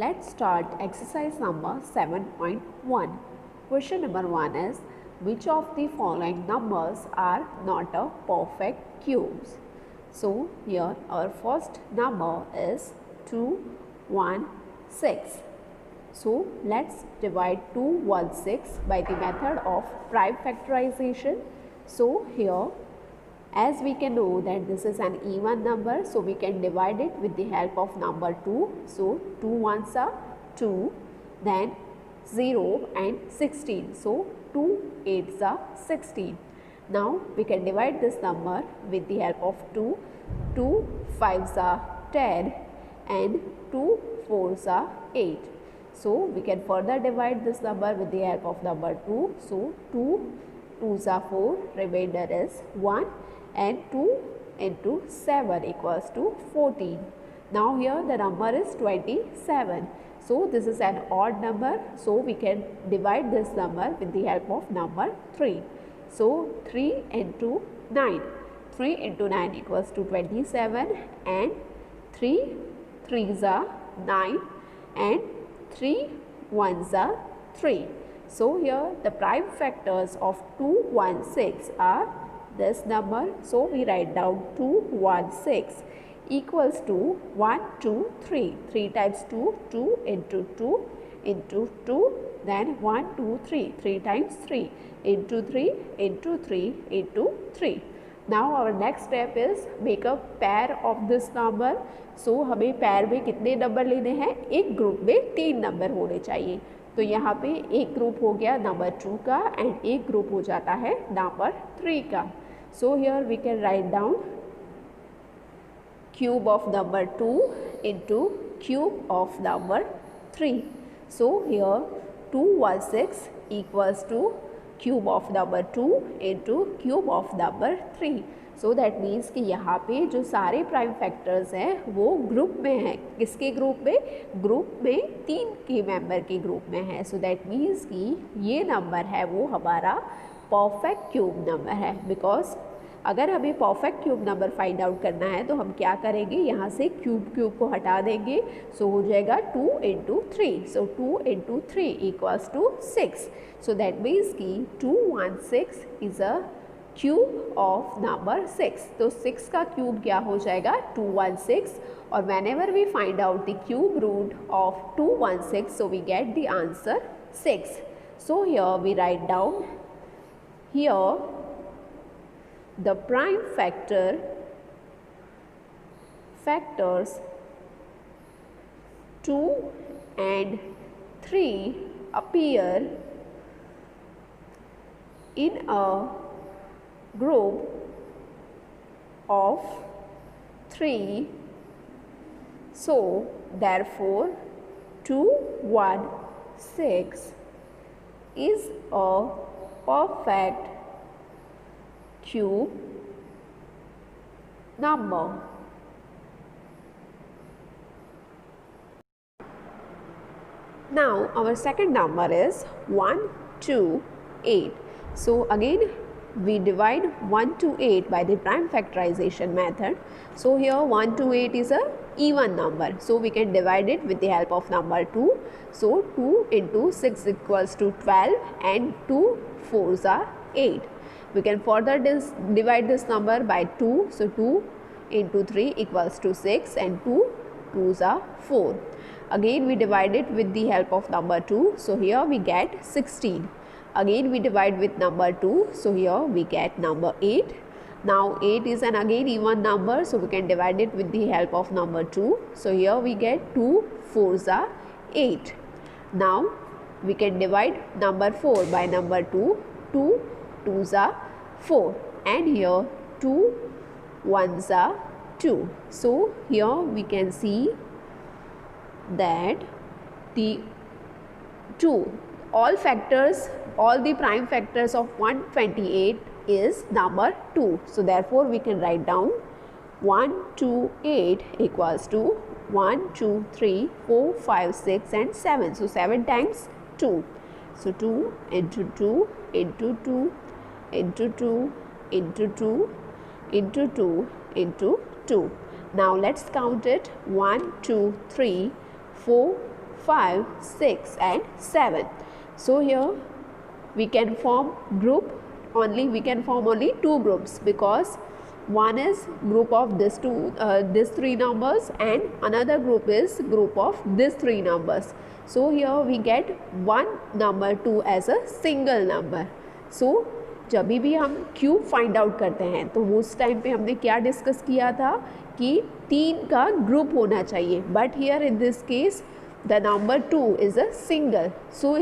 let's start exercise number 7.1. Question number 1 is, which of the following numbers are not a perfect cubes? So here our first number is 216. So let's divide 216 by the method of prime factorization. So here, as we can know that this is an even number, so we can divide it with the help of number 2. So 2 ones are 2, then 0 and 16. So 2 8s are 16. Now we can divide this number with the help of 2. 2 5s are 10 and 2 4s are 8. So we can further divide this number with the help of number 2. So 2 2s are 4, remainder is 1. And 2 into 7 equals to 14. Now here the number is 27. So this is an odd number. So we can divide this number with the help of number 3. So 3 into 9. 3 into 9 equals to 27 and 3 3s are 9 and 3 1s are 3. So here the prime factors of 216 are this number. So we write down 216 equals to 1 2 3. 3 times 2, 2 into 2 into 2, then 1 2 3. 3 times 3 into 3 into 3 into 3. Now our next step is make a pair of this number. So हमें पैर में कितने number लेने हैं? एक group में 3 number होने चाहिए. तो यहाँ पे एक ग्रुप हो गया नंबर 2 का एंड एक ग्रुप हो जाता है नंबर 3 का. So here we can write down cube of number 2 into cube of number 3. So here 216 equals to cube of number 2 into cube of number 3. So that means कि यहाँ पे जो सारे प्राइम फैक्टर्स हैं वो ग्रुप में हैं. किसके ग्रुप में? ग्रुप में 3 के मेंबर के ग्रुप में है. So that means कि ये नंबर है वो हमारा परफेक्ट क्यूब नंबर है. बिकॉज अगर हमें perfect cube number find out करना है तो हम क्या करेंगे? यहाँ से क्यूब को हटा देंगे. सो हो जाएगा 2 into 3. So 2 into 3 equals to 6. So that means कि 216 is a cube of number 6. तो 6 का क्यूब क्या हो जाएगा? 216. और whenever we find out the cube root of 216, so we get the answer 6. So here we write down here the prime factors 2 and 3 appear in a group of 3. So therefore 216 is a perfect cube number. Now our second number is 128. So again we divide 1 to 8 by the prime factorization method. So here 1 to 8 is a even number. So we can divide it with the help of number 2. So 2 into 6 equals to 12 and 2 4s are 8. We can further divide this number by 2. So 2 into 3 equals to 6 and 2 2s are 4. Again we divide it with the help of number 2. So here we get 16. Again we divide with number 2. So here we get number 8. Now 8 is an again even number. So we can divide it with the help of number 2. So here we get 2 4s are 8. Now we can divide number 4 by number 2. 2 2s are 4 and here 2 1s are 2. So here we can see that the 2 all the prime factors of 128 is number 2. So therefore we can write down 128 equals to 1 2 3 4 5 6 and 7. So 7 times 2. So 2 into 2 into 2 into 2 into 2 into 2 into 2. Now let's count it. 1 2 3 4 5, 6 and 7. So here we can form only two groups, because one is group of these three numbers and another group is group of these three numbers. So here we get one number 2 as a single number. So जब भी हम cube find out करते हैं तो उस time पे हमने क्या डिस्कस किया था कि 3 का ग्रुप होना चाहिए, but here in this case the number 2 is a single. So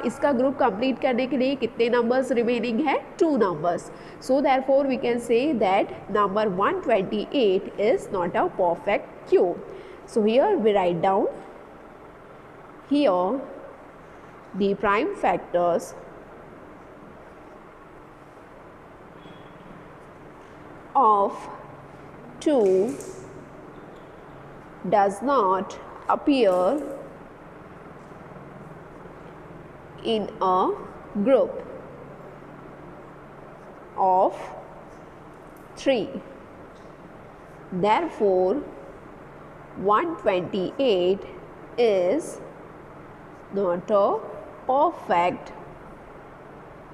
इसका ग्रुप कंप्लीट करने के लिए कितने नंबर्स रिमेनिंग है? 2 numbers. So therefore we can say that number 128 is not a perfect cube. So here we write down here the prime factors of 2 does not appear in a group of 3. Therefore 128 is not a perfect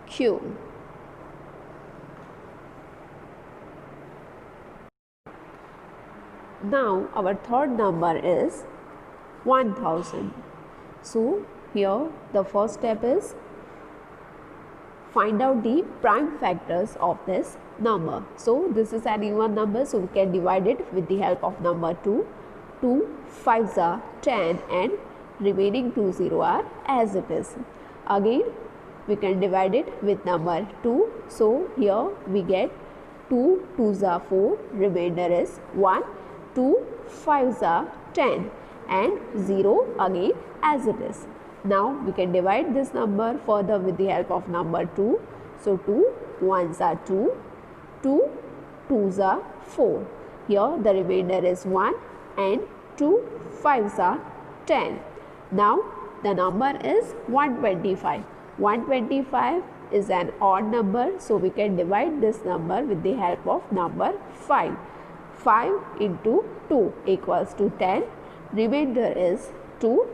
cube. Now our third number is 1000. So here the first step is find out the prime factors of this number. So this is an even number, so we can divide it with the help of number 2. 2 5s are 10 and remaining 2 0 are as it is. Again we can divide it with number 2. So here we get 2 2s are 4, remainder is 1. 2 5s are 10 and 0 again as it is. Now we can divide this number further with the help of number 2. So 2 1s are 2, 2 2s are 4. Here the remainder is 1 and 2 5s are 10. Now the number is 125. 125 is an odd number, so we can divide this number with the help of number 5. 5 into 2 equals to 10. Remainder is 2.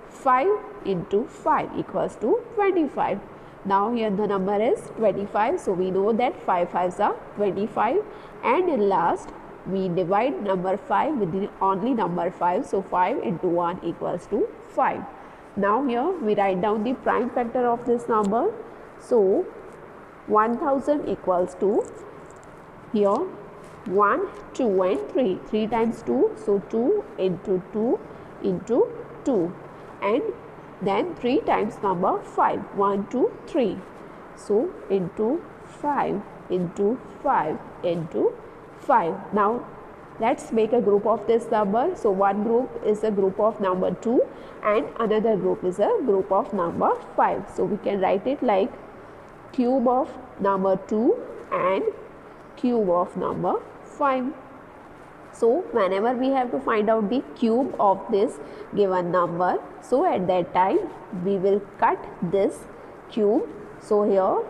5 into 5 equals to 25. Now here the number is 25, so we know that 5 5s are 25, and in last we divide number 5 with the only number 5, so 5 into 1 equals to 5. Now here we write down the prime factor of this number. So 1000 equals to, here 1 2 and 3, 3 times 2, so 2 into 2 into 2, and then 3 times number 5, 1 2 3, so into 5 into 5 into 5. Now let's make a group of this number. So one group is a group of number 2 and another group is a group of number 5. So we can write it like cube of number 2 and cube of number 5. So whenever we have to find out the cube of this given number, so at that time we will cut this cube. So here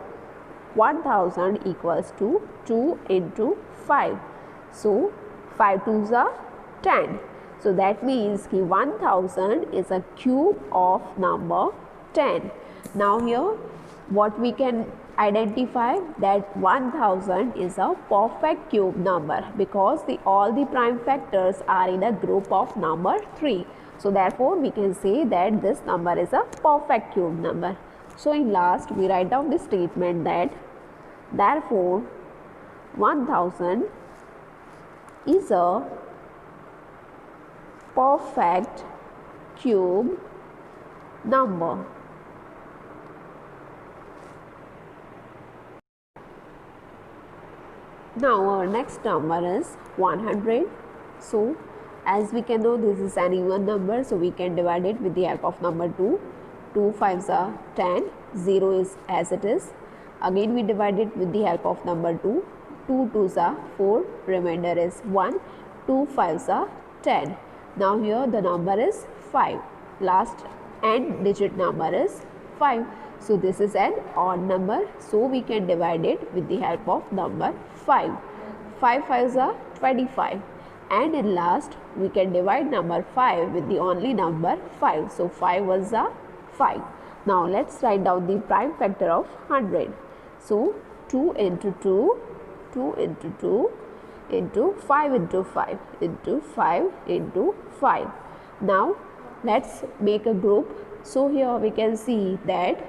1000 equals to 2 into 5. So 5 2s are 10. So that means कि 1000 is a cube of number 10. Now here what we can identify, that 1000 is a perfect cube number because all the prime factors are in a group of number 3. So therefore we can say that this number is a perfect cube number. So in last we write down the statement that therefore 1000 is a perfect cube number. Now our next number is 100. So as we can know, this is an even number, so we can divide it with the help of number 2. 2 5s are 10, 0 is as it is. Again we divide it with the help of number 2. 2 2s are 4, remainder is 1. 2 5s are 10. Now here the number is 5. Last and digit number is 5. So this is an odd number, so we can divide it with the help of number 5. 5 5s are 25 and in last we can divide number 5 with the only number 5. So 5 was the 5. Now let's write down the prime factor of 100. So 2 into 2, 2 into 2 into 5 into 5 into 5 into 5. Now let's make a group. So here we can see that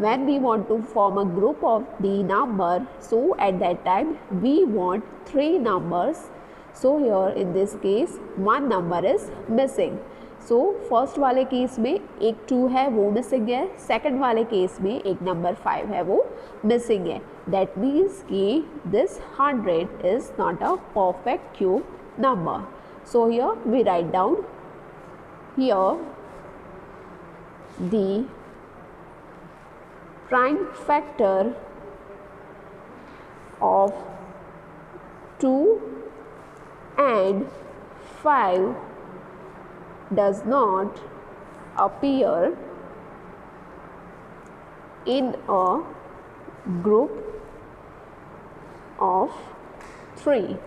when we want to form a group of the number, so at that time we want 3 numbers. So here in this case one number is missing. So first वाले case में एक 2 है वो missing है, second वाले case में एक number 5 है वो मिसिंग है. दैट मीन्स कि this 100 is not a perfect cube number. So here we write down here the prime factor of 2 and 5 does not appear in a group of 3.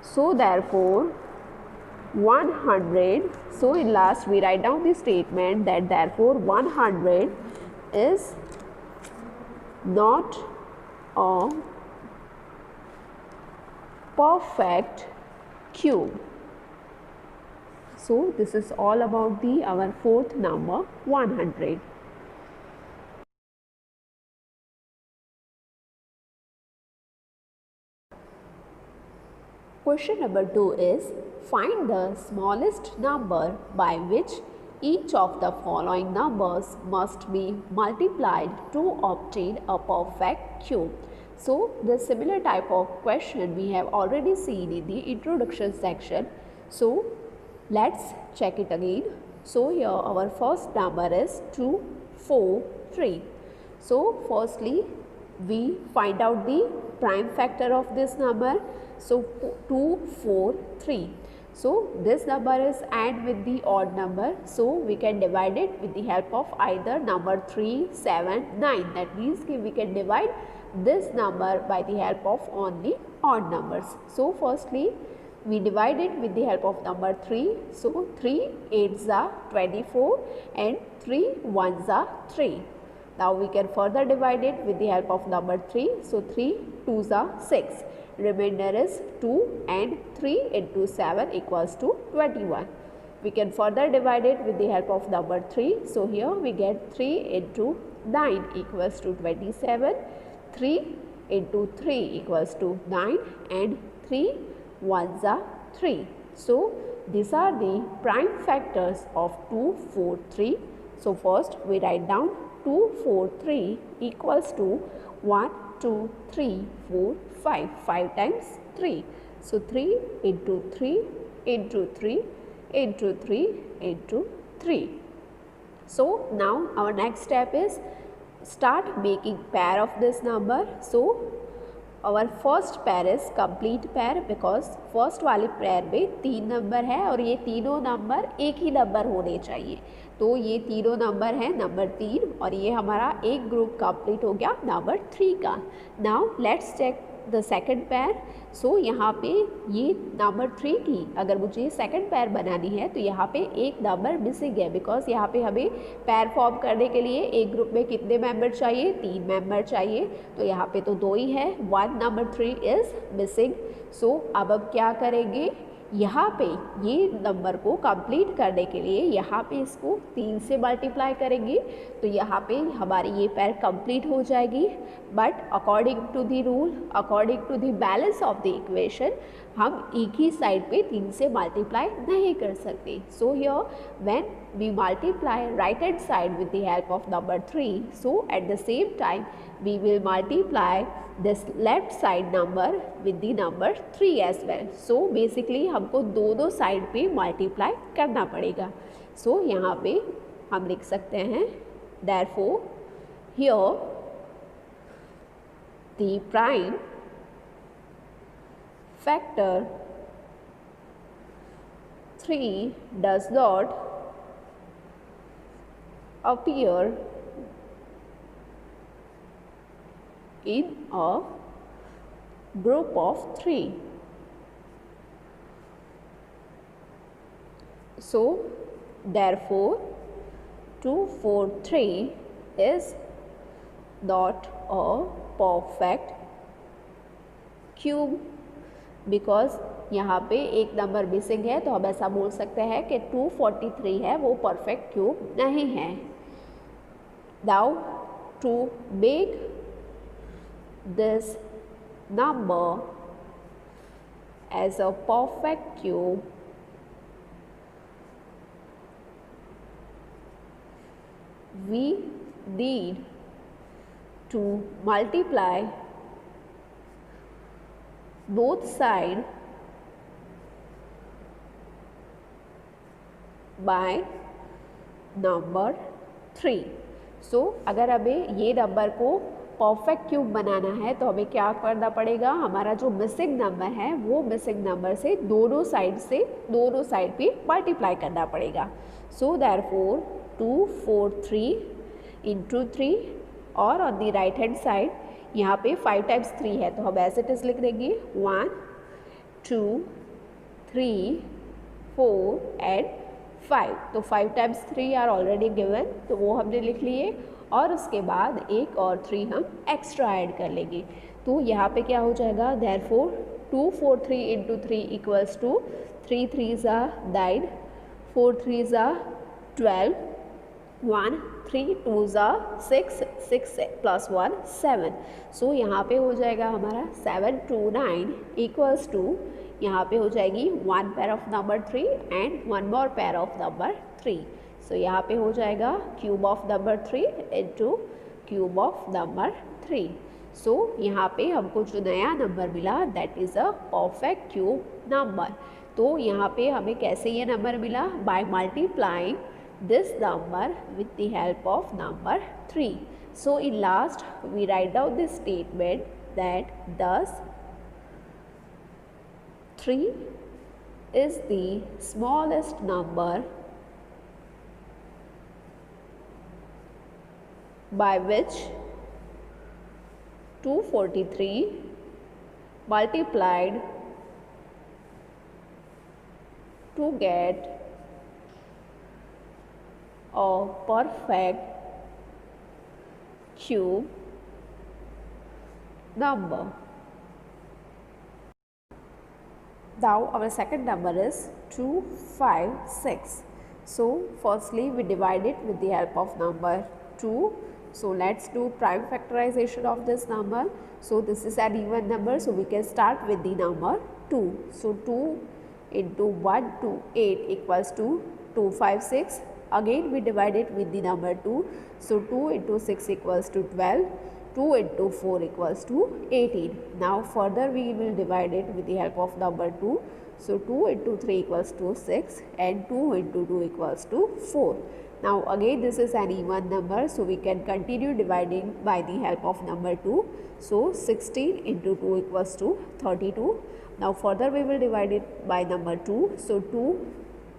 So therefore 100, so in last we write down the statement that therefore 100 is not a perfect cube. So this is all about our fourth number 100. Question number 2 is find the smallest number by which each of the following numbers must be multiplied to obtain a perfect cube. So the similar type of question we have already seen in the introduction section. So let's check it again. So here our first number is 2, 4, 3. So firstly we find out the prime factor of this number. So 2, 4, 3. So this number is AND with the odd number. So we can divide it with the help of either number 3, 7, 9. That means we can divide this number by the help of only odd numbers. So firstly we divide it with the help of number 3. So 3 8s are 24 and 3 1s are 3. Now we can further divide it with the help of number 3. So 3 2s are 6. Remainder is 2 and 3 into 7 equals to 21. We can further divide it with the help of number 3. So here we get 3 into 9 equals to 27. 3 into 3 equals to 9 and 3 1s are 3. So these are the prime factors of 2, 4, 3. So first we write down 2, 4, 3 equals to 1, 2, 3, 4, 5. 5 times 3. So 3 into 3 into 3 into 3 into 3. So now our next step is start making pair of this number. So our first pair is complete pair because first वाले pair में 3 number है और ये तीनों number एक ही number होने चाहिए. तो ये तीनों नंबर है नंबर 3 और ये हमारा एक ग्रुप कंप्लीट हो गया नंबर 3 का. Now let's check the second pair. So यहाँ पे ये नंबर 3 की अगर मुझे सेकेंड पैर बनानी है तो यहाँ पे एक नंबर मिसिंग है बिकॉज यहाँ पे हमें पैर फॉर्म करने के लिए एक ग्रुप में कितने मेंबर चाहिए 3 मेंबर चाहिए. तो यहाँ पे तो 2 ही है. 1 नंबर 3 इज मिसिंग. सो अब हम क्या करेंगे यहाँ पे ये नंबर को कंप्लीट करने के लिए यहाँ पे इसको 3 से मल्टीप्लाई करेंगे तो यहाँ पे हमारी ये पैर कंप्लीट हो जाएगी. But according to the rule according to the balance of the equation हम एक ही साइड पे 3 से मल्टीप्लाई नहीं कर सकते. So here when we multiply right hand side with the help of number 3, so at the same time we will multiply this left side number with the number 3 as well. So basically हमको दोनों side पे multiply करना पड़ेगा. So यहाँ पे हम लिख सकते हैं therefore here the prime factor 3 does not appear in a group of 3. So therefore 243 is not a perfect cube, because यहाँ पे एक नंबर मिसिंग है, तो हम ऐसा बोल सकते हैं कि 243 है वो परफेक्ट क्यूब नहीं है. Now to make this number as a perfect cube, we need to multiply both sides by number 3. So अगर हमें ये नंबर को परफेक्ट क्यूब बनाना है तो हमें क्या करना पड़ेगा, हमारा जो मिसिंग नंबर है वो मिसिंग नंबर से दोनों साइड पे मल्टीप्लाई करना पड़ेगा. सो देयरफॉर 243 इंटू 3 और on the right hand side यहाँ पे 5 टाइम्स 3 है, तो हम एज इट इज़ लिख देंगे 1 2 3 4 एंड 5. तो 5 टाइम्स 3 आर ऑलरेडी गिवन, तो वो हमने लिख लिए और उसके बाद एक और 3 हम एक्स्ट्रा ऐड कर लेंगे. तो यहाँ पे क्या हो जाएगा, therefore 243 into 3 equals to 3 3s are 9, 4 3s are 12, 1 3 2s are 6, 6 plus 1 7. सो यहाँ पे हो जाएगा हमारा 729 इक्वल्स टू, यहाँ पे हो जाएगी 1 pair of number 3 and 1 more pair of number 3. सो यहाँ पे हो जाएगा cube of number 3 into cube of number 3. सो यहाँ पे हमको जो नया नंबर मिला that is a perfect cube number. तो यहाँ पे हमें कैसे ये नंबर मिला, by multiplying this number with the help of number 3. So in last we write down this statement that thus 3 is the smallest number by which 243 multiplied to get a perfect cube number. Now our second number is 256. So firstly we divide it with the help of number 2. So let's do prime factorization of this number. So this is an even number, so we can start with the number 2. So 2 into 1 to 8 equals to 256. Again we divide it with the number 2. So 2 into 6 equals to 12. 2 into 4 equals to 18. Now further we will divide it with the help of number 2. So 2 into 3 equals to 6 and 2 into 2 equals to 4. Now again this is an even number, so we can continue dividing by the help of number 2. So 16 into 2 equals to 32. Now further we will divide it by number 2. So 2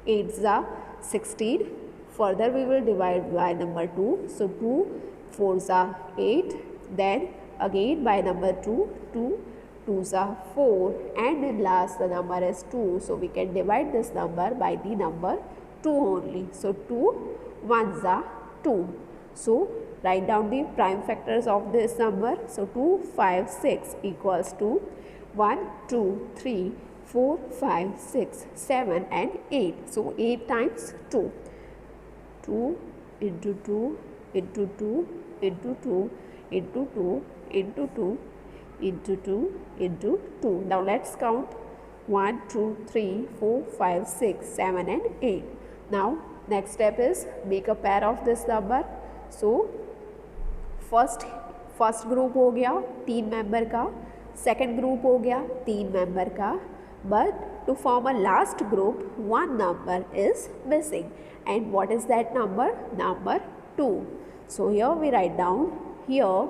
8s are 16. Further we will divide by number 2. So 2 4s are 8. Then again by number 2, 2 2s are 4 and in last the number is 2. So we can divide this number by the number 2 only. So 2 1s are 2. So write down the prime factors of this number. So 2 5 6 equals to 1 2 3 4 5 6 7 and 8. So 8 times 2. 2 into 2 into 2 into 2 into 2 into 2 into 2 into 2. Now let's count 1 2 3 4 5 6 7 and 8. Now next step is make a pair of this number. So first group हो गया 3 member का, second group हो गया 3 member का, but to form a last group one number is missing. And what is that number? Number 2. So here we write down, here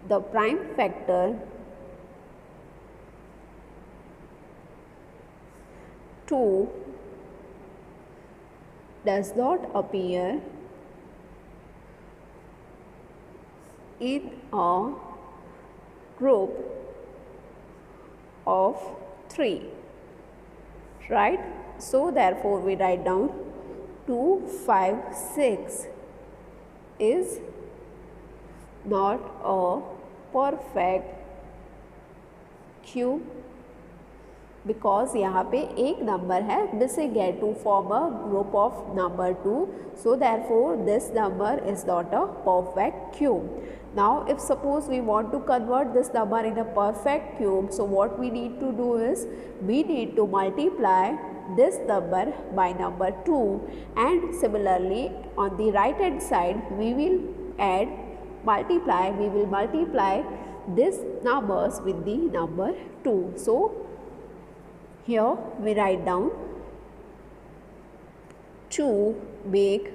the prime factor 2 does not appear in a group of 3, right? So therefore we write down 256 is not a perfect cube because यहाँ पे एक number है missing है to form a group of number 2, so therefore this number is not a perfect cube. Now if suppose we want to convert this number in a perfect cube, so what we need to do is we need to multiply this number by number 2, and similarly on the right hand side we will multiply these numbers with the number 2. So here we write down 2 make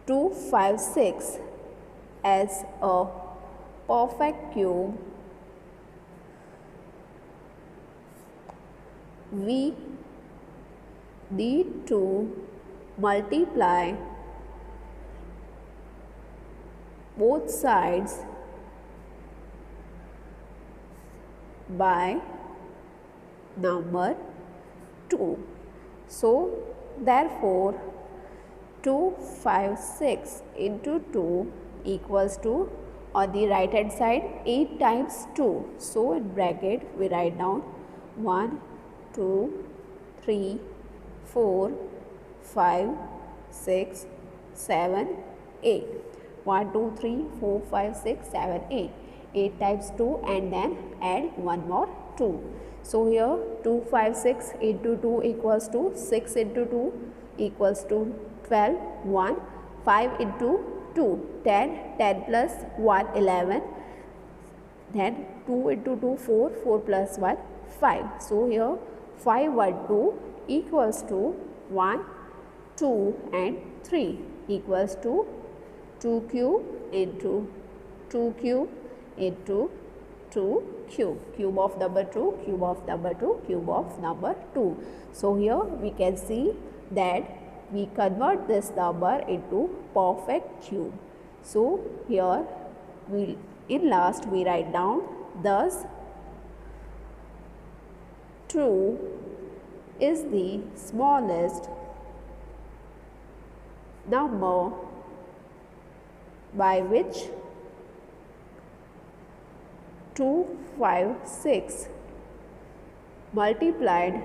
256 as a perfect cube. We need to multiply both sides by number 2. So therefore 256 into 2 equals to, on the right hand side 8 times 2. So in bracket we write down 1 2 3 4 5 6 7 8. 1 2 3 4 5 6 7 8. 8 times 2 and then add one more 2. So here 256 into 2 equals to 6 into 2 equals to 12, 1, 5 into 2 10, 10 plus 1 11, then 2 into 2 4, 4 plus 1 5. So here 5 1 2 equals to 1 2 and 3 equals to 2 cube into 2 cube into 2 cube, cube of number 2, cube of number 2, cube of number 2. So here we can see that we convert this number into perfect cube. So here in last we write down thus 2 is the smallest number by which 256 multiplied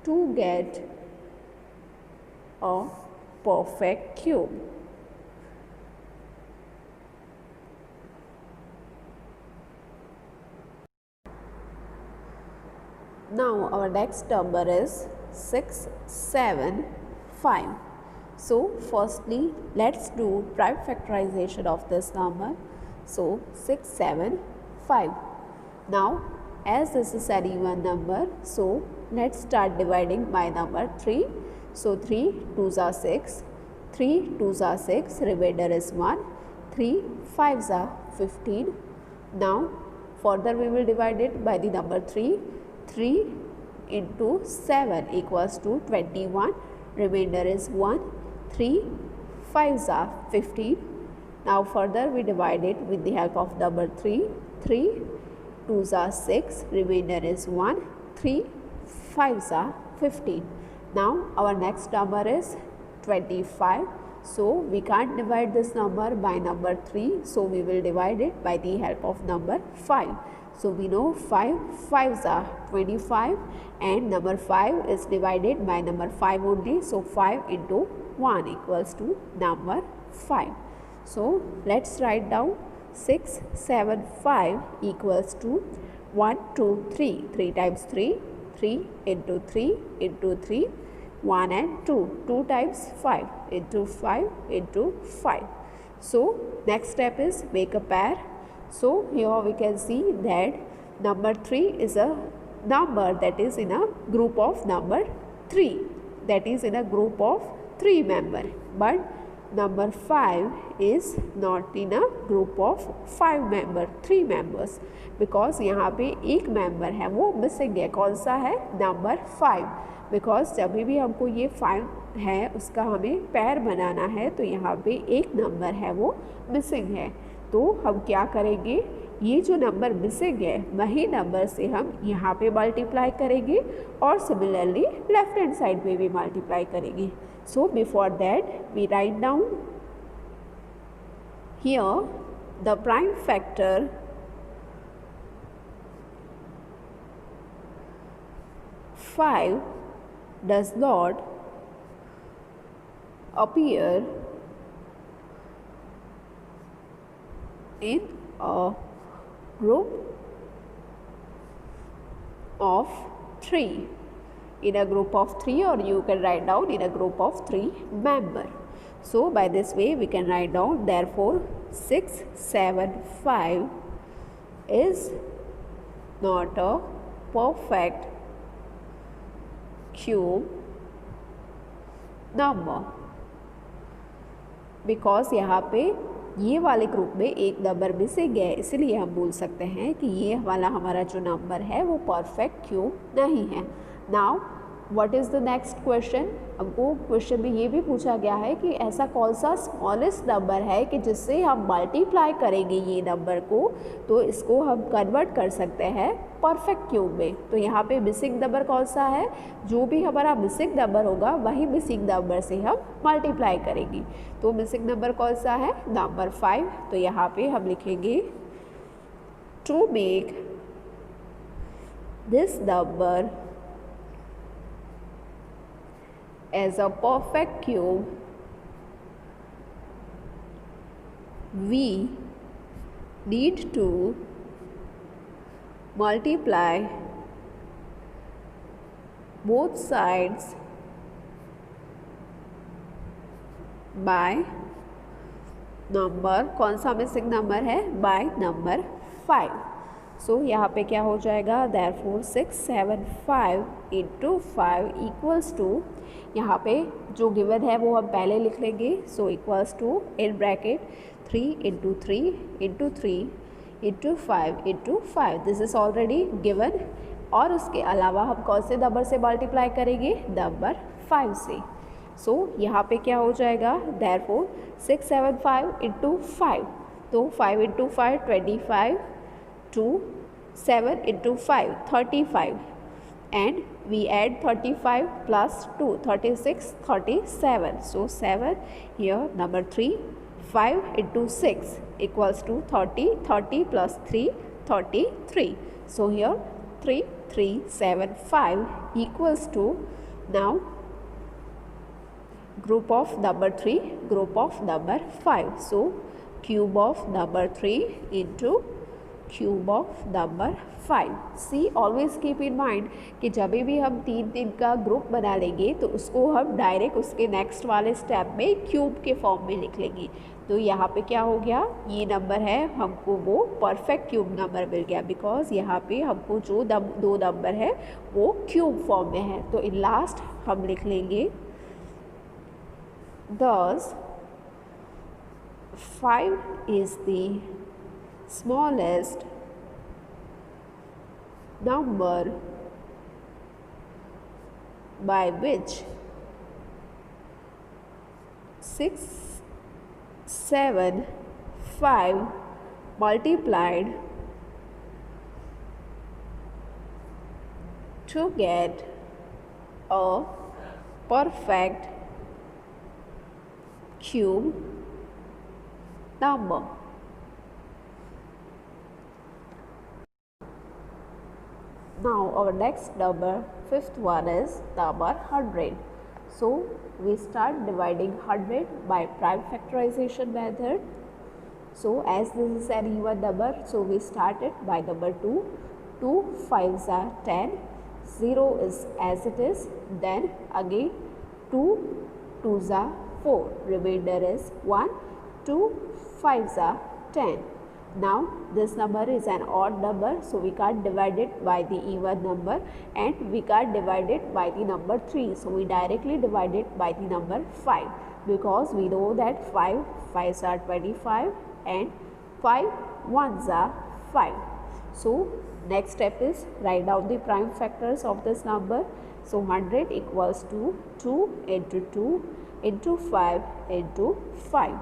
to get a perfect cube. Now our next number is 675. So firstly let's do prime factorization of this number. So 675. Now as this is an even number, so let's start dividing by number 3. So 3 2s are 6, 3 2s are 6, remainder is 1, 3 5s are 15. Now further we will divide it by the number 3. 3 into 7 equals to 21, remainder is 1, 3 5s are 15. Now further we divide it with the help of number 3. 3 2s are 6, remainder is 1, 3 5s are 15. Now our next number is 25. So we can't divide this number by number 3, so we will divide it by the help of number 5. So we know 5 5s are 25 and number 5 is divided by number 5 only. So 5 into 1 equals to number 5. So let's write down 675 equals to 1 2 3, 3 times 3, 3 into 3 into 3, 1 and 2, 2 times 5 into 5 into 5. So next step is make a pair. So here we can see that number 3 is a number that is in a group of number 3, that is in a group of 3 member, but number 5 is not in a group of 5 member, 3 members, because यहाँ पे एक member है वो missing है. कौन सा है? number 5. Because जब भी हमको ये 5 है उसका हमें पैर बनाना है तो यहाँ पे एक नंबर है वो मिसिंग है. तो हम क्या करेंगे, ये जो नंबर मिसिंग है वही नंबर से हम यहाँ पे मल्टीप्लाई करेंगे और सिमिलरली लेफ्ट हैंड साइड पे भी मल्टीप्लाई करेंगे. So before that we write down here the prime factor 5 does not appear in a group of 3, in a group of 3, or you can write down in a group of 3 member. So by this way we can write down, therefore 6, 7, 5 is not a perfect cube number, because यहाँ पे ये वाले group में एक number missing है, इसलिए हम बोल सकते हैं कि ये वाला हमारा जो नंबर है वो परफेक्ट क्यूब नहीं है. Now what is the next question. हमको क्वेश्चन में ये भी पूछा गया है कि ऐसा कौन सा स्मॉलेस्ट नंबर है कि जिससे हम मल्टीप्लाई करेंगे ये नंबर को तो इसको हम कन्वर्ट कर सकते हैं परफेक्ट क्यूब में. तो यहाँ पे मिसिंग नंबर कौन सा है, जो भी हमारा मिसिंग नंबर होगा वही मिसिंग नंबर से हम मल्टीप्लाई करेंगे. तो मिसिंग नंबर कौन सा है, नंबर 5. तो यहाँ पे हम लिखेंगे to make this number as a perfect cube, we need to multiply both sides by number, कौन सा मिसिंग नंबर है, बाय नंबर 5. सो यहाँ पे क्या हो जाएगा, देयरफॉर 6, 7, 5 इंटू 5 इक्वल्स टू, यहाँ पे जो गिवन है वो हम पहले लिख लेंगे. So equals to in bracket 3 into 3 into 3 into 5 into 5. This is already given. और उसके अलावा हम कौन से नंबर से मल्टीप्लाई करेंगे, नंबर 5 से. सो यहाँ पे क्या हो जाएगा, देयरफॉर 6, 7, 5 इंटू 5. तो 5 into 5 25, 2 7 into 5 35, and we add 35 plus 2 36, 37. So 7 here, number 3, 5 into 6 equals to 30, 30 plus 3 33. So here 3 3 7 5 equals to, now group of number 3, group of number 5. So cube of number 3 into cube of number 5. See always keep in mind कि जब भी हम 3 का group बना लेंगे तो उसको हम डायरेक्ट उसके नेक्स्ट वाले स्टेप में क्यूब के फॉर्म में लिख लेंगे. तो यहाँ पे क्या हो गया, ये नंबर है हमको वो परफेक्ट क्यूब नंबर मिल गया, बिकॉज यहाँ पे हमको जो दो नंबर है वो क्यूब फॉर्म में है. तो इन लास्ट हम लिख लेंगे thus 5 is the smallest number by which 6, 7, 5 multiplied to get a perfect cube number. Now our next number, fifth one, is number 100. So we start dividing 100 by prime factorization method. So as this is an even number, so we start it by number 2. 2 5s are 10, 0 is as it is, then again 2 2s are 4, remainder is 1, 2 5s are 10. Now this number is an odd number, so we can't divide it by the even number, and we can't divide it by the number 3, so we directly divide it by the number 5, because we know that 5 5s are 25 and 5 1s are 5. So next step is write down the prime factors of this number. So 100 equals to 2 into 2 into 5 into 5,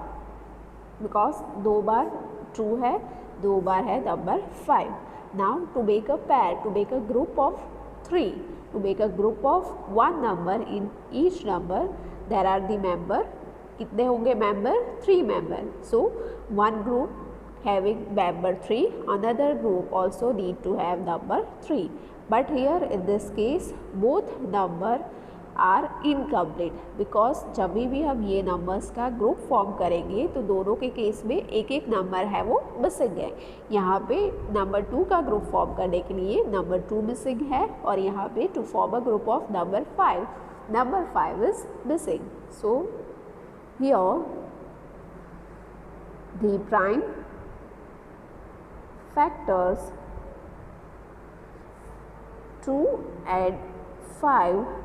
because दो बार 2 है, 2 बार है number 5. Now to make a pair, to make a group of 3, to make a group of one number, in each number there are the member. कितने होंगे member? 3 member. So one group having member 3, another group also need to have number 3. But here in this case both number are incomplete, because जब भी हम ये numbers का group form करेंगे तो दोनों के केस में एक एक नंबर है वो मिसिंग है. यहाँ पे नंबर 2 का ग्रुप फॉर्म करने के लिए नंबर 2 मिसिंग है, और यहाँ पे to form a group of number 5 is missing. So here the prime factors 2 and 5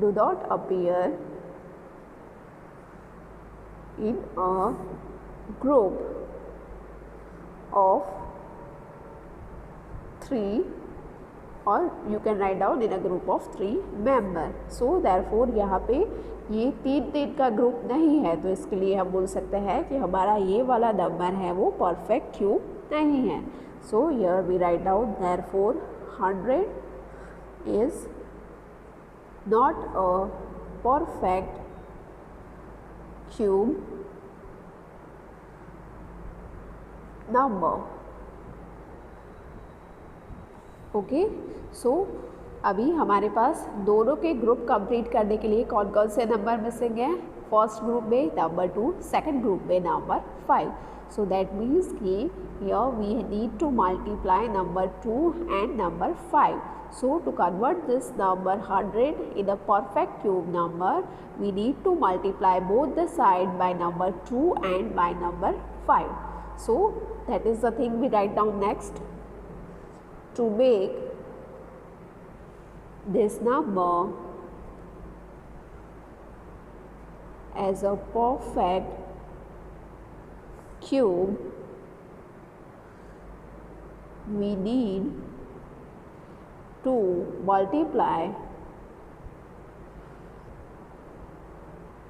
do not appear in a group of 3, or you can write down in a group of 3 member. So therefore यहाँ पे ये 3 का group नहीं है, तो इसके लिए हम बोल सकते हैं कि हमारा ये वाला नंबर है वो परफेक्ट क्यूब नहीं है. So here we write down therefore 100 is not a perfect cube number. Okay, so अभी हमारे पास दोनों के ग्रुप कंप्लीट करने के लिए कौन कौन से नंबर मिसिंग हैं? फर्स्ट ग्रुप में नंबर 2, सेकंड ग्रुप में नंबर 5. सो दैट मीन्स कि here we need to multiply number 2 and number 5. So to convert this number 100 in a perfect cube number, we need to multiply both the side by number 2 and by number 5. So that is the thing we write down next. To make this number as a perfect cube, we need to multiply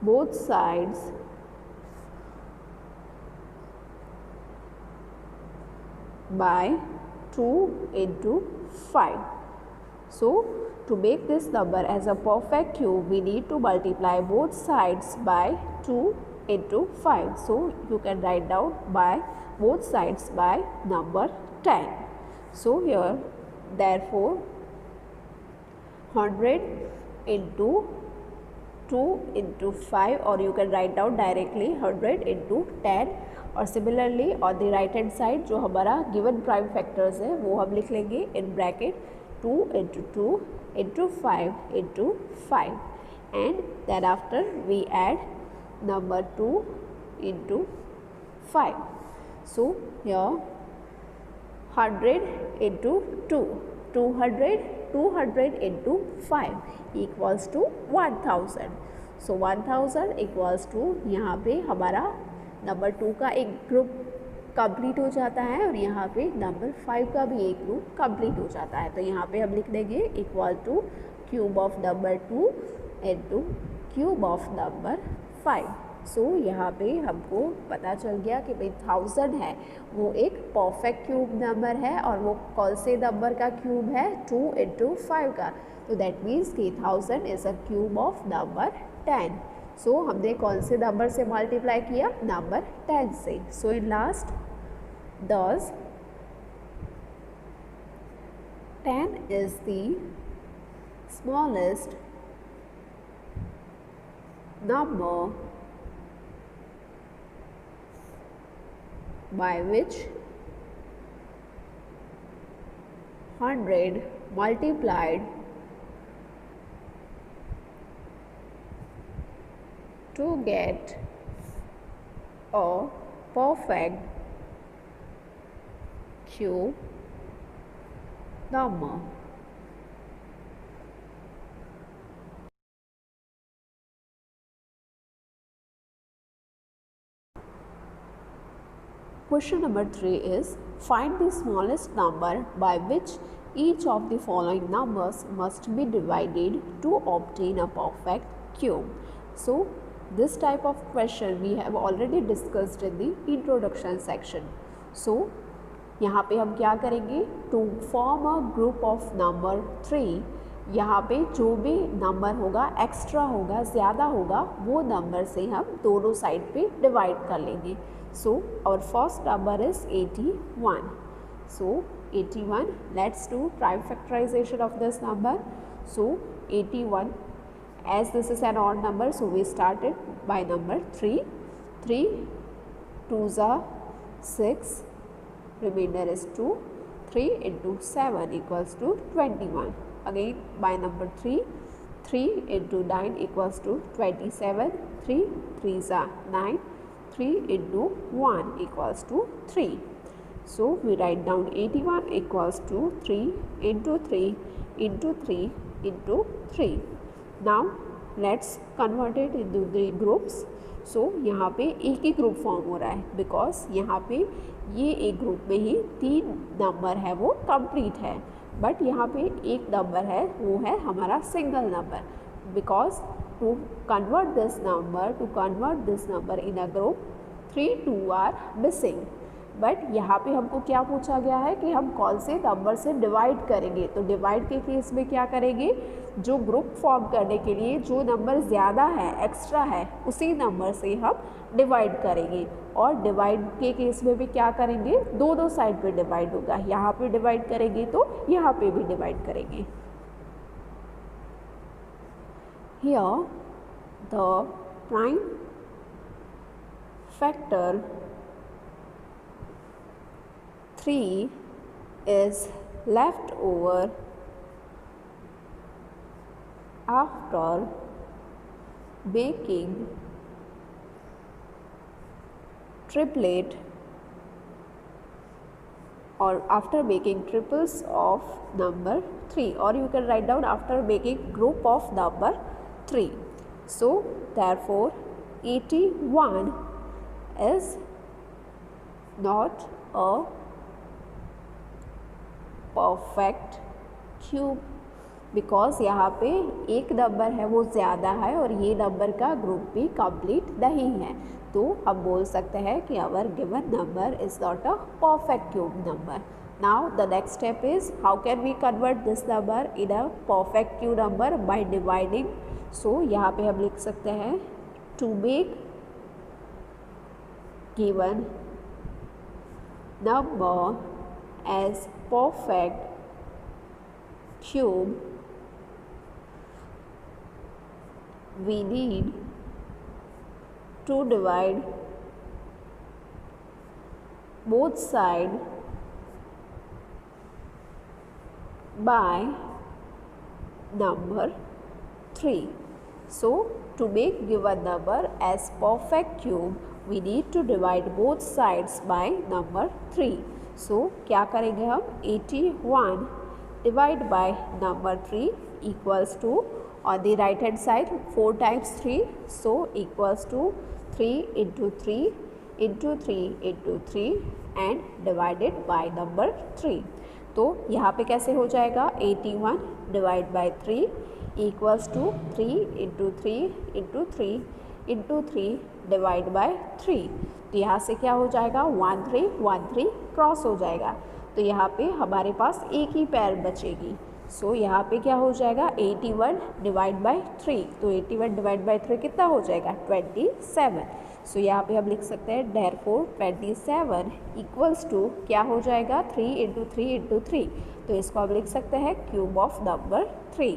both sides by 2 into 5. So to make this number as a perfect cube, we need to multiply both sides by 2 into 5. So you can write down by both sides by number 10. So here therefore 100 into 2 into 5, or you can write down directly 100 into 10. और similarly on the right hand side जो हमारा given prime factors है वो हम लिख लेंगे in bracket 2 into 2 into 5 into 5, and then after we add number 2 into 5. So here 100 into 2, 200 into 5 equals to 1000. So 1000 equals to, यहाँ पे हमारा नंबर 2 का एक ग्रुप कंप्लीट हो जाता है और यहाँ पे नंबर 5 का भी एक ग्रुप कंप्लीट हो जाता है. तो यहाँ पे हम लिख देंगे equal two cube of number 2 into cube of number 5. So यहाँ पे हमको पता चल गया कि भाई 1000 है वो एक परफेक्ट क्यूब नंबर है, और वो कौन से नंबर का क्यूब है? 2 into 5 का. तो दैट मीन्स कि 1000 is a cube of number 10. सो हमने कौन से नंबर से मल्टीप्लाई किया? नंबर 10 से. सो in last thus 10 is the smallest number by which 100 multiplied to get a perfect cube number. Question number 3 is, find the smallest number by which each of the following numbers must be divided to obtain a perfect cube. So This type of question we have already discussed in the introduction section. So यहाँ पे हम क्या करेंगे, to form a group of number 3, यहाँ पे जो भी number होगा एक्स्ट्रा होगा, ज़्यादा होगा, वो नंबर से हम दोनों साइड पे डिवाइड कर लेंगे. So our first number is 81. So 81, let's do prime factorization of this number. So 81, as this is an odd number, so we started by number 3. 3 2s are 6, remainder is 2. 3 into 7 equals to 21. Again by number 3. 3 into 9 equals to 27. 3 3s are 9. 3 into 1 equals to 3. So we write down 81 equals to 3 into 3 into 3 into 3. Now let's convert it into the groups. So यहाँ पे एक ही group form हो रहा है because यहाँ पे ये एक ग्रुप में ही 3 नंबर है वो कंप्लीट है, बट यहाँ पे एक नंबर है वो है हमारा single number. Because to convert this number in a group 3 2 are missing. But यहाँ पे हमको क्या पूछा गया है कि हम कौन से नंबर से डिवाइड करेंगे. तो डिवाइड के केस में क्या करेंगे, जो ग्रुप फॉर्म करने के लिए जो नंबर ज़्यादा है, एक्स्ट्रा है, उसी नंबर से हम डिवाइड करेंगे. और डिवाइड के केस में भी क्या करेंगे, दोनों साइड पे डिवाइड होगा. यहाँ पे डिवाइड करेंगे तो यहाँ पे भी डिवाइड करेंगे. Here the prime factor 3 is left over after making triplet or after making triples of number 3, or you can write down after making group of number 3. So therefore 81 is not a perfect cube because यहाँ पे एक number है वो ज़्यादा है और ये number का ग्रुप भी कंप्लीट नहीं है. तो हम बोल सकते हैं कि our given number is not a perfect cube number. Now the next step is how can we convert this number in a perfect cube number by dividing. So यहाँ पे हम लिख सकते हैं to make given number as perfect cube, we need to divide both sides by number 3. So to make given number as perfect cube, we need to divide both sides by number 3. So क्या करेंगे हम, 81 divide by number 3 equals to on the right hand side 4 times 3, so equals to 3 into 3 into 3 into 3 and divided by number 3. तो यहाँ पे कैसे हो जाएगा, 81 divide by 3 equals to 3 into 3 into 3 into 3 divide by 3. तो यहाँ से क्या हो जाएगा, 1 3 1 3 क्रॉस हो जाएगा. तो यहाँ पे हमारे पास एक ही पैर बचेगी. सो यहाँ पे क्या हो जाएगा, 81 डिवाइड बाय 3. तो 81 डिवाइड बाय 3 कितना हो जाएगा, 27. सो यहाँ पे हम लिख सकते हैं देयरफॉर 27 इक्वल्स टू क्या हो जाएगा, 3 into 3 into 3. तो इसको हम लिख सकते हैं cube of number 3.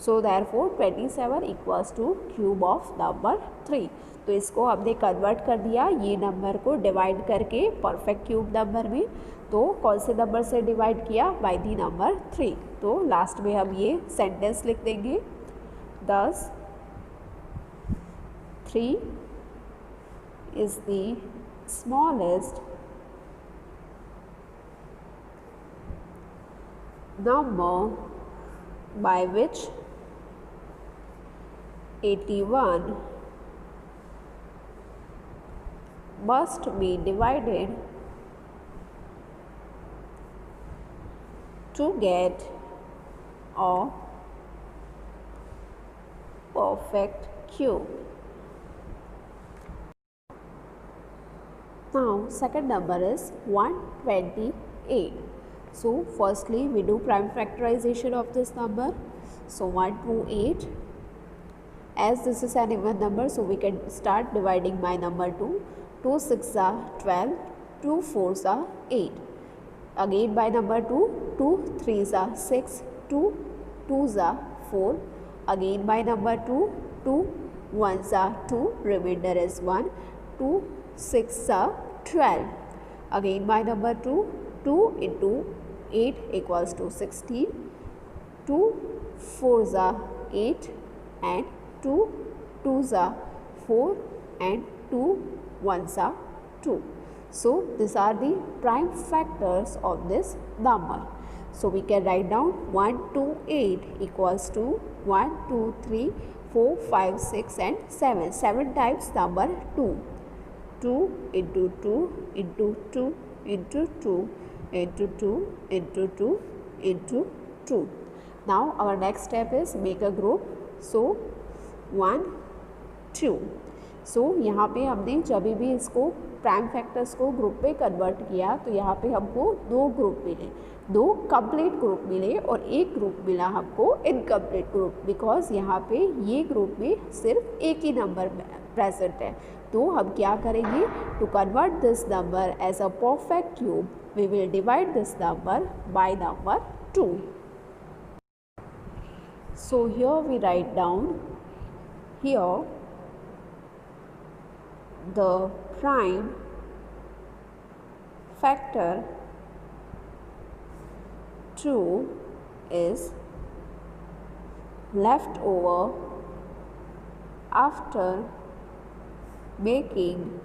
So therefore 27 equals two cube of number 3. तो इसको हमने कन्वर्ट कर दिया ये नंबर को डिवाइड करके परफेक्ट क्यूब नंबर में. तो कौन से नंबर से डिवाइड किया, बाय दी नंबर 3. तो लास्ट में हम ये सेंटेंस लिख देंगे, thus 3 is the smallest number by which 81 must be divided to get a perfect cube. Now second number is 128. So firstly we do prime factorization of this number. So 128, as this is an even number, so we can start dividing by number 2. 2 6 are 12, 2 4s are 8. Again by number 2, 2 3s are 6, 2 2s are 4. Again by number 2, 2 1s are 2, remainder is 1. 2 6 are 12. Again by number 2, 2 into 8 equals to 16. 2 4s are 8 and 2 2s are 4 and 2 1s are 2. So these are the prime factors of this number. So we can write down 128 equals to 1 2 3 4 5 6 and 7. 7 times number 2. 2 into 2 into 2 into 2 into 2 into 2 into 2. Now our next step is make a group. So 1 2. सो यहाँ पे हमने जब भी इसको prime factors को group पे convert किया तो यहाँ पे हमको दो ग्रुप मिले, दो कंप्लीट ग्रुप मिले और एक ग्रुप मिला हमको इनकम्प्लीट ग्रुप, बिकॉज यहाँ पे ये ग्रुप में सिर्फ एक ही नंबर प्रेजेंट है. तो हम क्या करेंगे, to convert this number as a perfect cube we will divide this number by number 2. So here we write down, here the prime factor 2 is left over after making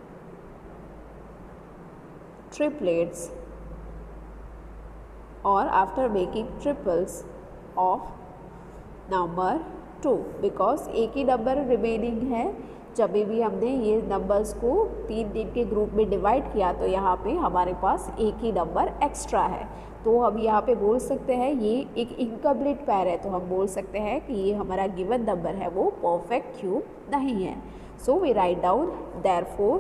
triplets or after making triples of number 2, because एक ही number remaining है. जब भी हमने ये numbers को 3 के group में divide किया तो यहाँ पे हमारे पास एक ही नंबर एक्स्ट्रा है. तो हम यहाँ पे बोल सकते हैं ये एक इनकम्प्लीट पैर है, तो हम बोल सकते हैं कि ये हमारा गिवन नंबर है वो परफेक्ट क्यूब नहीं है. So we write down therefore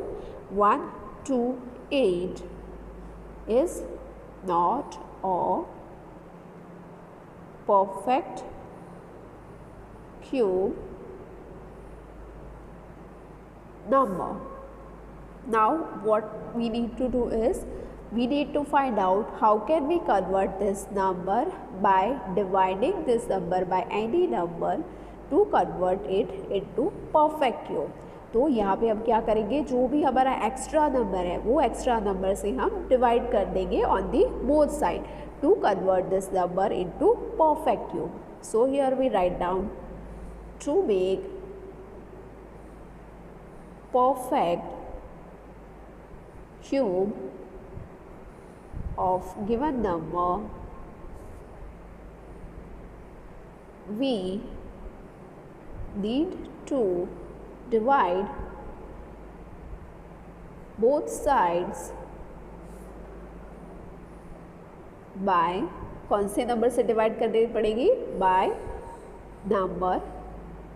128 is not a perfect cube number. Now what we need to do is we need to find out how can we convert this number by dividing this number by any number to convert it into perfect cube. तो यहाँ पे हम क्या करेंगे, जो भी हमारा extra number है वो एक्स्ट्रा नंबर से हम डिवाइड कर देंगे on the both side to convert this number into perfect cube. So here we write down, to make perfect cube of given number, we need to divide both sides by, कौन से number से divide करनी पड़ेगी, bye number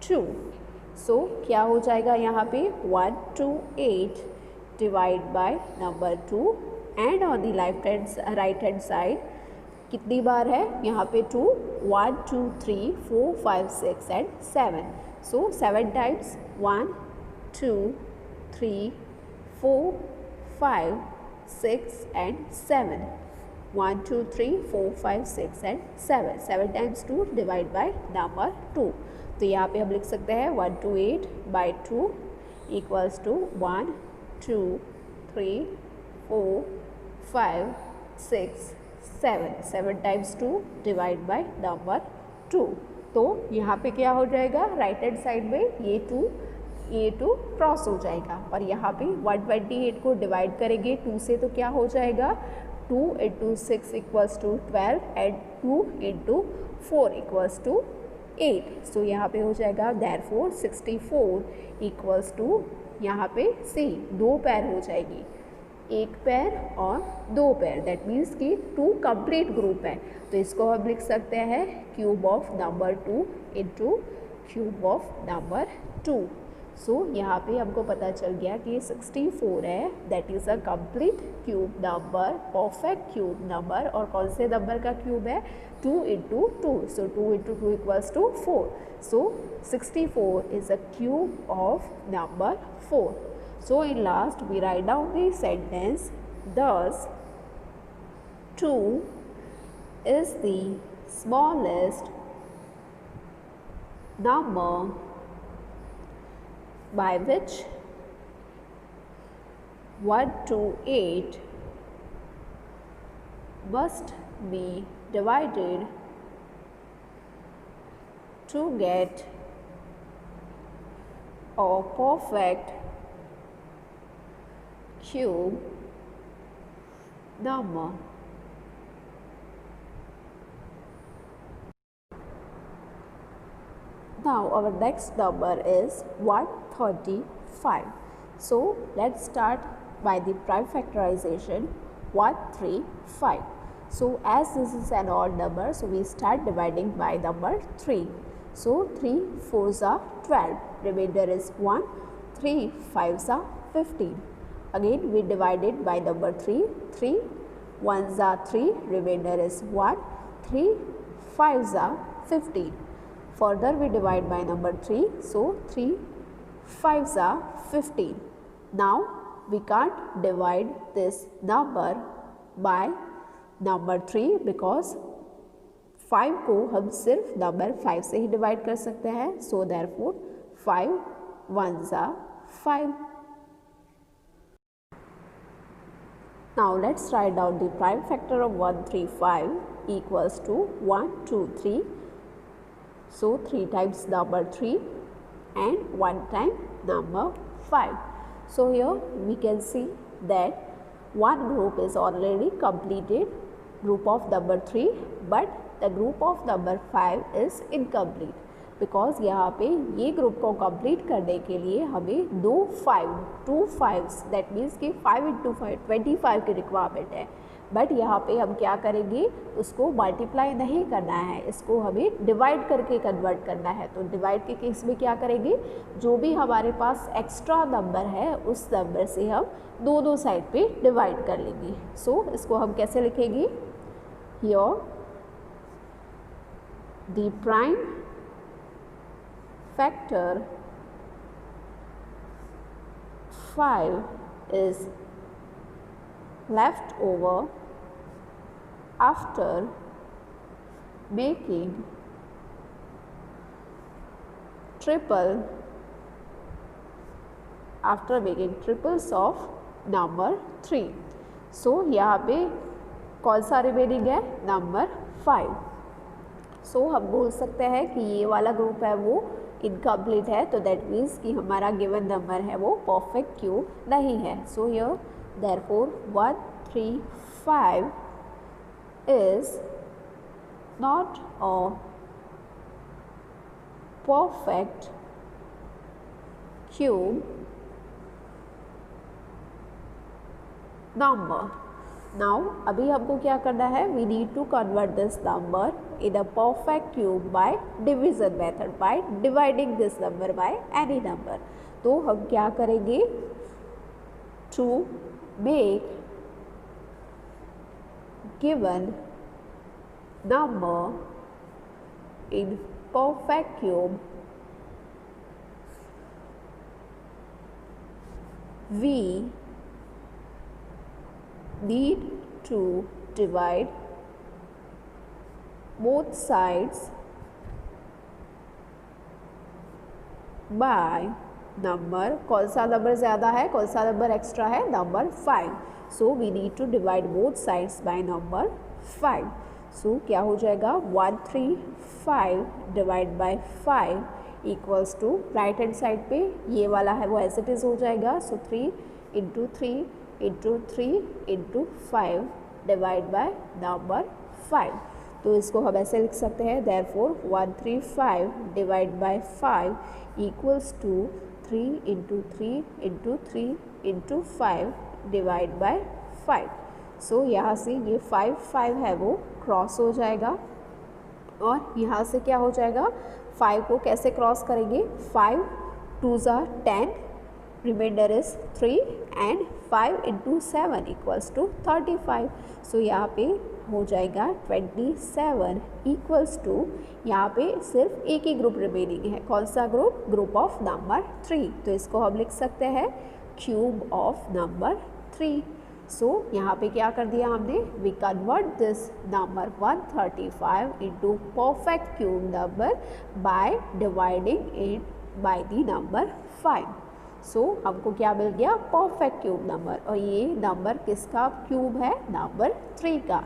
2. सो क्या हो जाएगा यहाँ पे 128 divide by number 2 and on the right hand side कितनी बार है यहाँ पे 2, 1 2 3 4 5 6 एंड 7. सो 7 times 1 2 3 4 5 6 and 7. 1 2 3 4 5 6 and 7. 7 times 2 divide by number 2. तो यहाँ पे हम लिख सकते हैं 128 by 2 equals to 1 2 3 4 5 6 7. 7 times 2 divide by number 2. तो यहाँ पे क्या हो जाएगा, राइट हैंड साइड में ये 2 क्रॉस हो जाएगा और यहाँ पे 128 को डिवाइड करेंगे 2 से तो क्या हो जाएगा, 2 into 6 equals to 12 and 2 into 4 equals to 8. सो यहाँ पे हो जाएगा therefore 64 equals to, यहाँ पे C 2 पैर हो जाएगी, एक पैर और 2 पैर, दैट मीन्स कि 2 कंप्लीट ग्रुप है. तो इसको हम लिख सकते हैं cube of number 2 into cube of number 2. सो यहाँ पे हमको पता चल गया कि ये 64 है, that is a complete cube number, perfect cube number. और कौन से नंबर का क्यूब है? 2 × 2, सो 2 × 2 = 4, सो 64 is a cube of number 4. So in last we write down the sentence, thus 2 is the smallest number by which 128 must be divided to get a perfect cube number. Now our next number is 135. So let's start by the prime factorization. 135. So as this is an odd number, so we start dividing by number 3. So 3 4s are 12, remainder is 1, 3 5s are 15. Again we divide it by number 3, 3 1s are 3, remainder is 1, 3 5s are 15. Further we divide by number 3, so 3 5s are 15. Now we can't divide this number by number 3 because 5 को हम सिर्फ number 5 से ही divide कर सकते हैं, so therefore 5 1s are 5. Now let's write down the prime factor of 135 equals to 1 2 3. So 3 times number 3 and 1 time number 5. So here we can see that one group is already completed, group of number 3, but the group of number 5 is incomplete because यहाँ पे ये group को complete करने के लिए हमें 2 5s that means कि 5 × 5 25 की रिक्वायरमेंट है। बट यहाँ पे हम क्या करेंगे, उसको मल्टीप्लाई नहीं करना है, इसको हमें डिवाइड करके कन्वर्ट करना है। तो डिवाइड के केस में क्या करेंगे, जो भी हमारे पास एक्स्ट्रा नंबर है उस नंबर से हम दोनों साइड पे डिवाइड कर लेंगे। सो इसको हम कैसे लिखेंगे, here the prime factor 5 is left over after making triples of number 3. So यहाँ पे कौन सा रिमेनिंग है, नंबर 5. सो हम बोल सकते हैं कि ये वाला ग्रुप है वो इनकम्प्लीट है, तो दैट मीन्स कि हमारा गिवन नंबर है वो परफेक्ट क्यूब नहीं है। So here therefore 135 is not a perfect cube number. Now अभी हमको क्या करना है, we need to convert this number in a perfect cube by division method, by dividing this number by any number. तो हम क्या करेंगे, to make given number in perfect cube, we need to divide both sides by number, कौन सा number ज़्यादा है, कौन सा नंबर एक्स्ट्रा है, number 5. So we need to divide both sides by number 5. सो क्या हो जाएगा, 135 divide by 5 equals to, right hand side पे ये वाला है वो एज इट इज़ हो जाएगा। So 3 × 3 × 3 × 5 divide by number 5। तो इसको हम ऐसे लिख सकते हैं, therefore 135 divide by 5 equals to 3 × 3 × 3 × 5 divide bye 5। So यहाँ से ये 5 है वो क्रॉस हो जाएगा और यहाँ से क्या हो जाएगा, 5 को कैसे क्रॉस करेंगे, 5 2s are 10, remainder is 3 and 5 into 7 equals to 35. सो यहाँ पे हो जाएगा 27 इक्वल्स टू, यहाँ पे सिर्फ एक ही ग्रुप रिमेनिंग है, कौन सा ग्रुप? Group of number 3। तो इसको हम लिख सकते हैं क्यूब ऑफ नंबर 3। सो यहाँ पे क्या कर दिया हमने? We convert this number 135 into perfect cube number by dividing it by the number 5। So हमको क्या मिल गया? परफेक्ट क्यूब नंबर, और ये नंबर किसका क्यूब है? नंबर 3 का।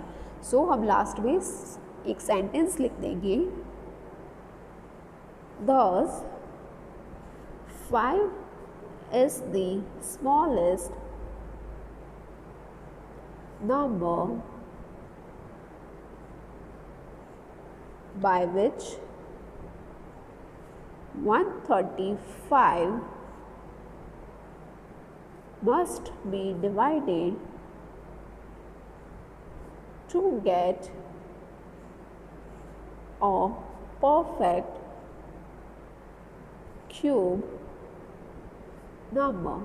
सो हम लास्ट में एक सेंटेंस लिख देंगे, thus 5 is the smallest number by which 135 must be divided to get a perfect cube number.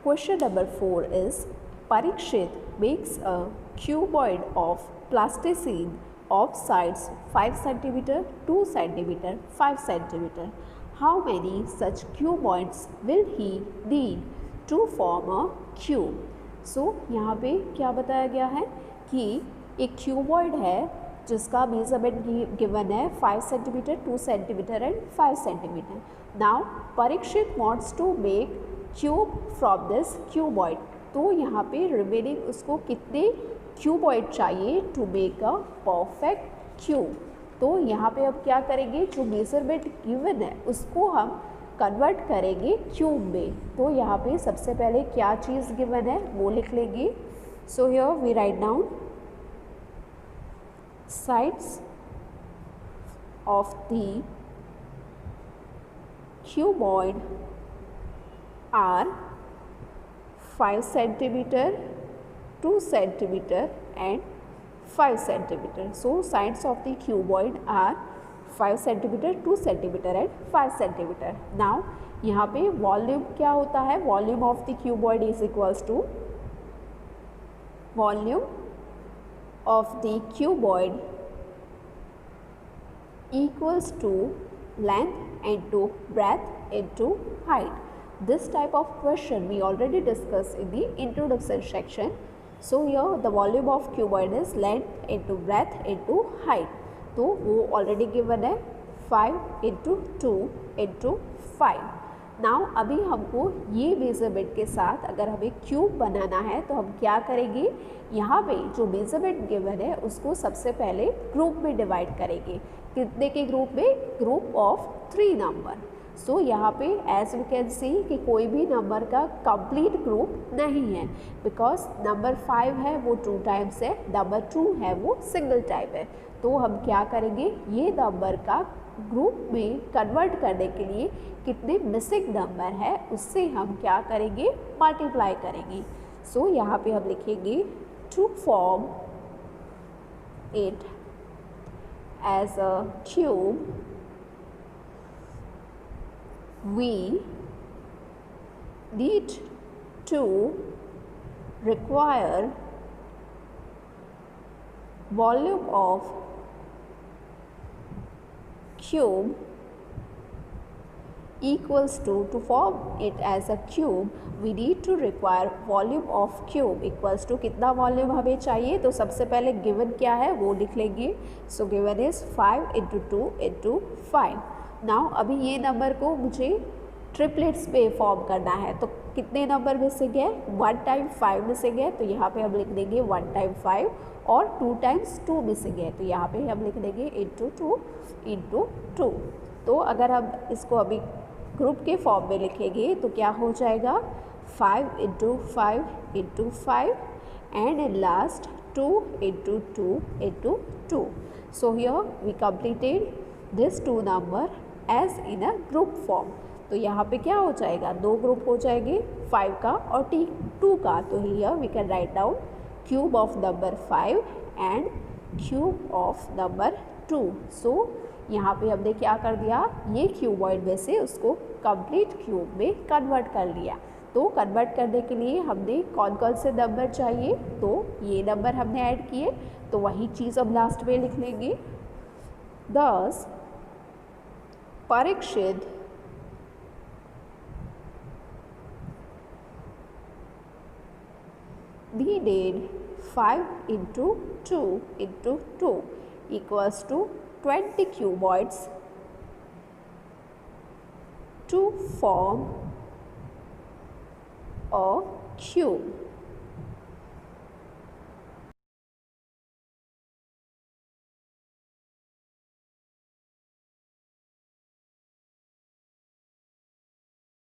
Question number 4 is, Parikshit makes a cuboid of plasticine of sides 5 cm, 2 cm, 5 cm. How many such cuboids will he need to form a cube? So यहाँ पे क्या बताया गया है कि एक cuboid है जिसका मेजरमेंट गिवन है 5 cm, 2 cm and 5 cm. Now Parikshit wants to make cube from this cuboid. तो यहाँ पे रिमेनिंग उसको कितने क्यूबॉइड चाहिए to make a perfect cube. तो यहाँ पे अब क्या करेंगे, जो मेजरमेंट गिवन है उसको हम कन्वर्ट करेंगे क्यूब में. तो यहाँ पे सबसे पहले क्या चीज़ गिवन है वो लिख लेंगे. So here we write down sides of the cuboid are 5 cm, 2 cm and 5 cm. So sides of the cuboid are 5 cm, 2 cm and 5 cm. Now यहाँ पे वॉल्यूम क्या होता है? Volume of the cuboid is equals to volume of the cuboid equals to length into breadth into height. This type of question we already discussed in the introduction section. So here the volume of cuboid is length into breadth into height. तो वो already given है 5 into 2 into 5. Now अभी हमको ये measurement के साथ अगर हमें क्यूब बनाना है तो हम क्या करेंगे, यहाँ पे जो मेजरमेंट गिवन है उसको सबसे पहले ग्रुप में डिवाइड करेंगे. कितने के ग्रुप में? Group of 3 number. सो यहाँ पे एज वी कैन सी कि कोई भी नंबर का कंप्लीट ग्रुप नहीं है, बिकॉज नंबर 5 है वो 2 टाइम्स है, नंबर 2 है वो सिंगल टाइप है. तो हम क्या करेंगे, ये नंबर का ग्रुप में कन्वर्ट करने के लिए कितने मिसिंग नंबर है उससे हम क्या करेंगे, मल्टीप्लाई करेंगे. सो यहाँ पे हम लिखेंगे to form it as a cube we need to require volume of cube equals to form it as a cube we need to require volume of cube equals to कितना वॉल्यूम हमें चाहिए. तो सबसे पहले गिवन क्या है वो लिख लेंगे. So given is 5 into 2 into 5. Now अभी ये नंबर को मुझे ट्रिपलेट्स में फॉर्म करना है. तो कितने नंबर मिसिंग है? 1 टाइम 5 मिसिंग है. तो यहाँ पे हम लिख देंगे 1 टाइम 5 और 2 टाइम्स 2 मिसिंग है. तो यहाँ पे हम लिख देंगे इंटू 2 इंटू 2. तो अगर हम इसको अभी ग्रुप के फॉर्म में लिखेंगे तो क्या हो जाएगा, 5 into 5 into 5 and in last 2 into 2 into 2. So here we completed this 2 number as in a group form. तो यहाँ पे क्या हो जाएगा, 2 ग्रुप हो जाएंगे 5 का और 2 का. तो here we can write down cube of number 5 and cube of number 2. So यहाँ पे हमने क्या कर दिया, ये क्यूबॉइड में से उसको कंप्लीट क्यूब में कन्वर्ट कर लिया. तो कन्वर्ट करने के लिए हमने कौन कौन से नंबर चाहिए, तो ये नंबर हमने ऐड किए, तो वही चीज़ हम लास्ट में लिख लेंगे. Thus Parikshit needed 5 into 2 into 2 equals to 20 cuboids to form a cube.